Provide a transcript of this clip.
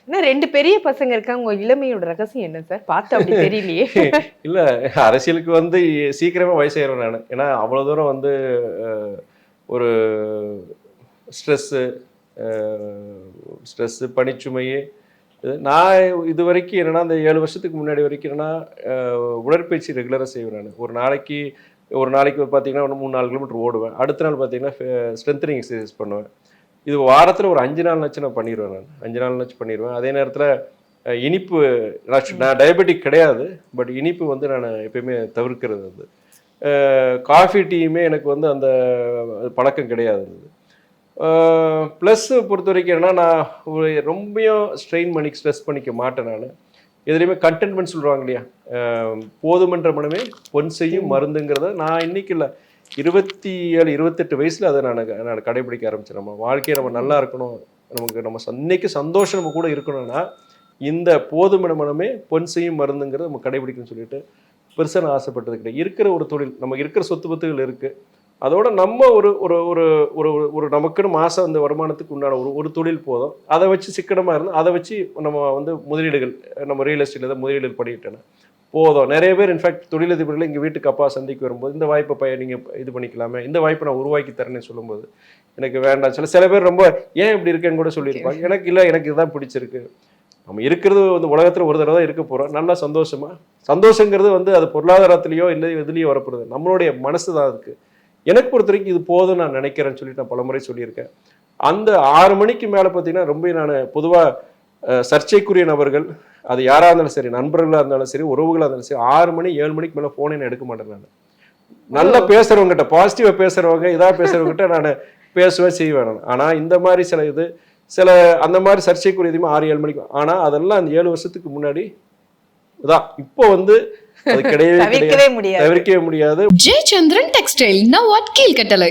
ஆனா 2 பெரிய பசங்க இருக்காங்க. உங்க இளமையோட ரகசியம் என்ன சார்? பார்த்து அப்படி தெரியலையே. இல்ல அரசியலுக்கு வந்து சீக்கிரமா வயசாயிருவேன் நானு. ஏன்னா அவ்வளவு தூரம் வந்து ஒரு ஸ்ட்ரெஸ்ஸு ஸ்ட்ரெஸ்ஸு பணிச்சுமையே நான் இது வரைக்கும் என்னன்னா அந்த 7 வருஷத்துக்கு முன்னாடி வரைக்கும் என்னன்னா உடற்பயிற்சி ரெகுலராக செய்வேன் நான். ஒரு நாளைக்கு பார்த்தீங்கன்னா ஒரு 3-4 கிலோமீட்டர் ஓடுவேன். அடுத்த நாள் பார்த்தீங்கன்னா ஸ்ட்ரென்தனிங் எக்ஸசைஸ் பண்ணுவேன். இது வாரத்தில் ஒரு 5 நாள்னாச்சும் நான் பண்ணிடுவேன். நான் 5 நாள்னாச்சும் பண்ணிடுவேன். அதே நேரத்தில் இனிப்பு நான் டயபெட்டிக் கிடையாது, பட் இனிப்பு வந்து நான் எப்பயுமே தவிர்க்கிறது வந்து காஃபி டீயுமே எனக்கு வந்து அந்த பழக்கம் கிடையாது. ப்ளஸ் பொறுத்த வரைக்கும் என்னன்னா நான் ஒரு ரொம்பவும் ஸ்ட்ரெஸ் பண்ணிக்க மாட்டேன். நான் எதுலேயுமே கண்டென்ட்மெண்ட் சொல்கிறாங்க இல்லையா, போதுமன்ற மனமே பொன் செய்யும் மருந்துங்கிறத நான் இன்னைக்கு இல்லை 27-28 வயசில் அதை நான் கடைபிடிக்க ஆரம்பிச்சேன். நம்ம வாழ்க்கையை நம்ம நல்லா இருக்கணும், நம்ம இன்னைக்கு சந்தோஷம் நம்ம கூட இருக்கணும்னா இந்த போதுமன மனமே பொன் செய்யும் மருந்துங்கிறத நம்ம கடைபிடிக்கணும்னு சொல்லிட்டு பெருசாக நான் ஆசைப்பட்டது கிடையாது. இருக்கிற ஒரு தொழில், நமக்கு இருக்கிற சொத்து பத்துகள் இருக்குது, அதோட நம்ம ஒரு ஒரு ஒரு ஒரு ஒரு நமக்குன்னு மாதம் அந்த வருமானத்துக்கு உண்டான ஒரு தொழில் போதும். அதை வச்சு சிக்கனமாக இருந்து அதை வச்சு நம்ம வந்து முதலீடுகள், நம்ம ரியல் எஸ்டேட்டில் தான் முதலீடுகள் பண்ணிக்கிட்டேன்னா போதும். நிறைய பேர் இன்ஃபேக்ட் தொழிலதிபர்கள் எங்கள் வீட்டுக்கு அப்பா சந்திக்கு வரும்போது இந்த வாய்ப்பை நீங்கள் இது பண்ணிக்கலாமே, இந்த வாய்ப்பை நான் உருவாக்கி தரேன்னு சொல்லும்போது எனக்கு வேண்டாம். சில பேர் ரொம்ப ஏன் இப்படி இருக்கேன்னு கூட சொல்லியிருப்பாங்க. எனக்கு இல்லை, எனக்கு இதுதான் பிடிச்சிருக்கு. நம்ம இருக்கிறது வந்து உலகத்தில் ஒரு தடவை தான் இருக்க போகிறோம். நல்லா சந்தோஷங்கிறது வந்து அது பொருளாதாரத்துலேயோ இல்லை எதுலேயோ வரப்படுது, நம்மளுடைய மனசு தான் அதுக்கு. எனக்கு பொறுத்த வரைக்கும் இது போதும் நான் நினைக்கிறேன்னு சொல்லிட்டு நான் பலமுறை சொல்லியிருக்கேன். அந்த 6 மணிக்கு மேலே பார்த்தீங்கன்னா ரொம்ப நான் பொதுவாக சர்ச்சைக்குரிய நபர்கள், அது யாராக இருந்தாலும் சரி, நண்பர்களாக இருந்தாலும் சரி, உறவுகளாக இருந்தாலும் சரி, 6 மணி 7 மணிக்கு மேலே ஃபோனை நான் எடுக்க மாட்டேன். நான் நல்லா பேசுகிறவங்ககிட்ட, பாசிட்டிவாக பேசுகிறவங்க, இதாக பேசுகிறவங்ககிட்ட நான் பேசுவேன் செய்வேன் நான். ஆனால் இந்த மாதிரி சில அந்த மாதிரி சர்ச்சைக்குரிய எதுவுமே 6-7 மணிக்கு, ஆனால் அதெல்லாம் அந்த 7 வருஷத்துக்கு முன்னாடி தான். இப்போ வந்து அது கிடையவே தவிர்க்கவே முடியாது. தவிர்க்கவே முடியாது. Jayachandran textile, now at Keelkattalai.